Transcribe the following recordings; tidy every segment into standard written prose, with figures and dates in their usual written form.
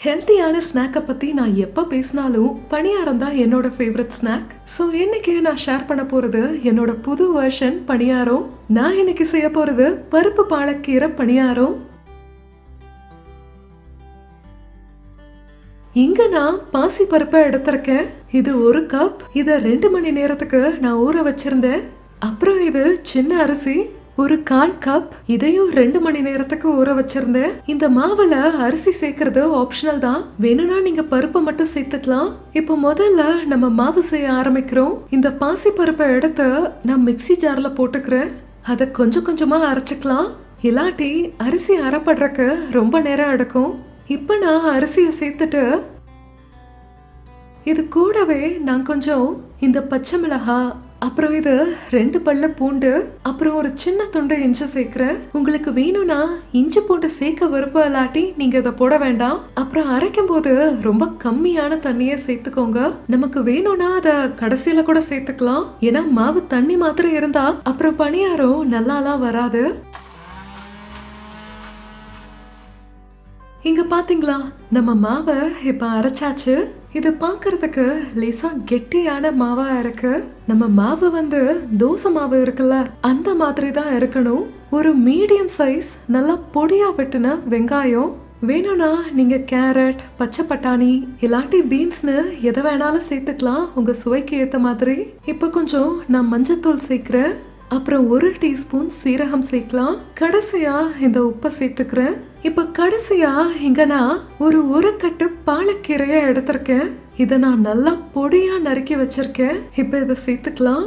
ஹெல்த்தியான ஸ்நாக்கை பத்தி நான் எப்ப பேசினாலும் பணியாரம் தான் என்னோட ஃபேவரட் ஸ்நாக். ஸோ இன்னைக்கு நான் ஷேர் பண்ண போறது என்னோட புது வெர்ஷன் பணியாரம். நான் இன்னைக்கு செய்ய போறது பருப்பு பாலக்கீரை பணியாரம். இங்க நான் பாசி பருப்பை எடுத்திருக்கேன். இது 1 கப். இத 2 மணி நேரத்துக்கு நான் ஊற வச்சிருந்தேன். அப்புறம் இது சின்ன அரிசி 1/4 கப். இதையும் 2 மணி நேரத்துக்கு ஊற வச்சிருந்தேன். இந்த மாவுல அரிசி சேர்க்கறது ஆப்ஷனல் தான். வேணும்னா நீங்க பருப்பை மட்டும் சேர்த்துக்கலாம். இப்போ முதல்ல நம்ம மாவு செய்ய ஆரம்பிக்கிறோம். இந்த பாசி பருப்பை எடுத்து நான் மிக்ஸி ஜார்ல போட்டுக்கிறேன். அதை கொஞ்சம் கொஞ்சமா அரைச்சிக்கலாம். இல்லாட்டி அரிசி அரைப்படுறக்கு ரொம்ப நேரம் எடுக்கும். இப்ப நான் அரிசியை சேர்த்துட்டு இது கூடவே நான் கொஞ்சம் இந்த பச்சை மிளகாய், அப்புறம் இது 2 பல்லு பூண்டு, அப்புறம் ஒரு சின்ன துண்டு இஞ்சி சேர்க்கிறேன். உங்களுக்கு வேணும்னா இஞ்சி பூண்டு சேர்க்க விருப்பம் இல்லாட்டி நீங்க இதை போட வேண்டாம். அப்புறம் அரைக்கும் போது ரொம்ப கம்மியான தண்ணியை சேர்த்துக்கோங்க. நமக்கு வேணும்னா அதை கடைசியில கூட சேர்த்துக்கலாம். ஏன்னா மாவு தண்ணி மாத்திரம் இருந்தா அப்புறம் பணியாரம் நல்லாலாம் வராது. இங்க பாத்தீங்களா, நம்ம மாவை இப்ப அரைச்சாச்சு. இது பாக்குறதுக்கு லேசா கெட்டியான மாவா இருக்கு. நம்ம மாவு தோசை மாவு இருக்குல்ல, அந்த மாதிரி தான் இருக்கணும். ஒரு மீடியம் சைஸ் நல்லா பொடியா வெட்டின வெங்காயம். வேணும்னா நீங்க கேரட், பச்சை பட்டாணி இல்லாட்டி பீன்ஸ்னு எதை வேணாலும் சேர்த்துக்கலாம் உங்க சுவைக்கு ஏத்த மாதிரி. இப்ப கொஞ்சம் நான் மஞ்சத்தூள் சேர்க்கிறேன். அப்புறம் 1 டீஸ்பூன் சீரகம் சேர்க்கலாம். கடைசியா இந்த உப்பை சேர்த்துக்கிறேன். இப்ப கடைசியா இங்க நான் ஒரு கட்டு பாலக்கீரைய எடுத்திருக்கேன். இத நான் நல்லா பொடியா நறுக்கி வச்சிருக்கேன். இப்ப இதை சேர்த்துக்கலாம்.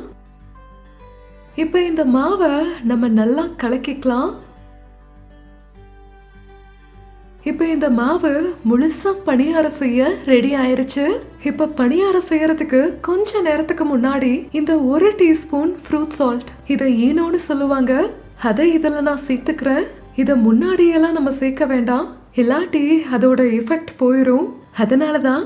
இப்ப இந்த மாவை நம்ம நல்லா கலக்கிக்கலாம். இப்ப இந்த மாவு முழுசா பணியாரம் செய்ய ரெடி ஆயிருச்சு. இப்ப பணியாரம் செய்யறதுக்கு கொஞ்ச நேரத்துக்கு முன்னாடி இந்த 1 டீஸ்பூன் ஃப்ரூட் சால்ட், இதை ஈனோன்னு சொல்லுவாங்க, அதை இதுல நான் சேர்த்துக்கிறேன். இத முன்னாடியெல்லாம் நம்ம சேர்க்க வேண்டாம், இல்லாட்டி அதோட எஃபெக்ட் போயிரும். அதனாலதான்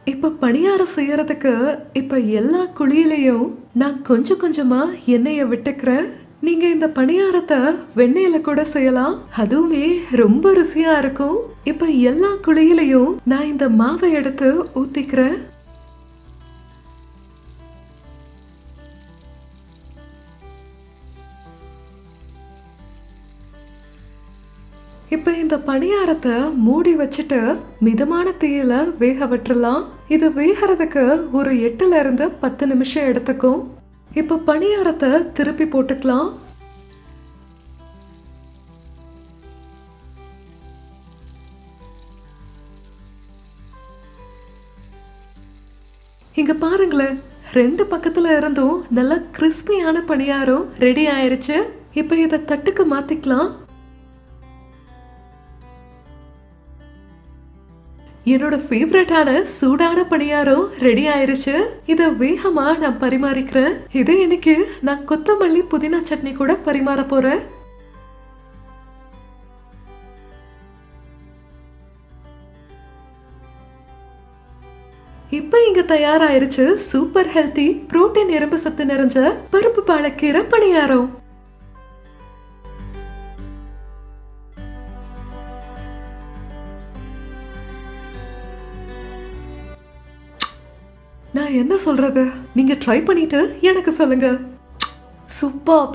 இப்ப பணியாரம் செய்யறதுக்கு இப்ப எல்லா குழியிலையும் நான் கொஞ்சம் கொஞ்சமா எண்ணெயை விட்டுக்கிறேன். நீங்க இந்த பணியாரத்தை வெண்ணெயில கூட செய்யலாம், அதுவுமே ரொம்ப ருசியா இருக்கும். இப்ப எல்லா குழியிலையும் நான் இந்த மாவை எடுத்து ஊத்திக்கிறேன். இப்ப இந்த பணியாரத்தை மூடி வச்சுட்டு மிதமான தீயில வேக விட்டுறலாம். இது வேகிறதுக்கு ஒரு 8ல இருந்து 10 நிமிஷம் எடுத்துக்கும். இப்ப பணியாரத்தை திருப்பி போட்டுக்கலாம். இங்க பாருங்களேன், 2 பக்கத்துல இருந்தும் நல்லா கிறிஸ்பியான பணியாரம் ரெடி ஆயிருச்சு. இப்ப இத தட்டுக்கு மாத்திக்கலாம். என்னோட ஃபேவரட்டான சூடான பணியாரம் ரெடி ஆயிருச்சு. இத வேகமா நான் பரிமாறிக்கிறேன். இது இன்னைக்கு நான் கொத்தமல்லி புதினா சட்னி கூட பரிமாற போறேன். இப்ப இங்க தயாராயிருச்சு சூப்பர் ஹெல்த்தி புரோட்டீன் இரும்பு சத்து நிறைஞ்ச பருப்பு பாலக்கீரை பணியாரம். நான் என்ன சொல்றது, நீங்க ட்ரை பண்ணிட்டு எனக்கு சொல்லுங்க. சூப்பர்.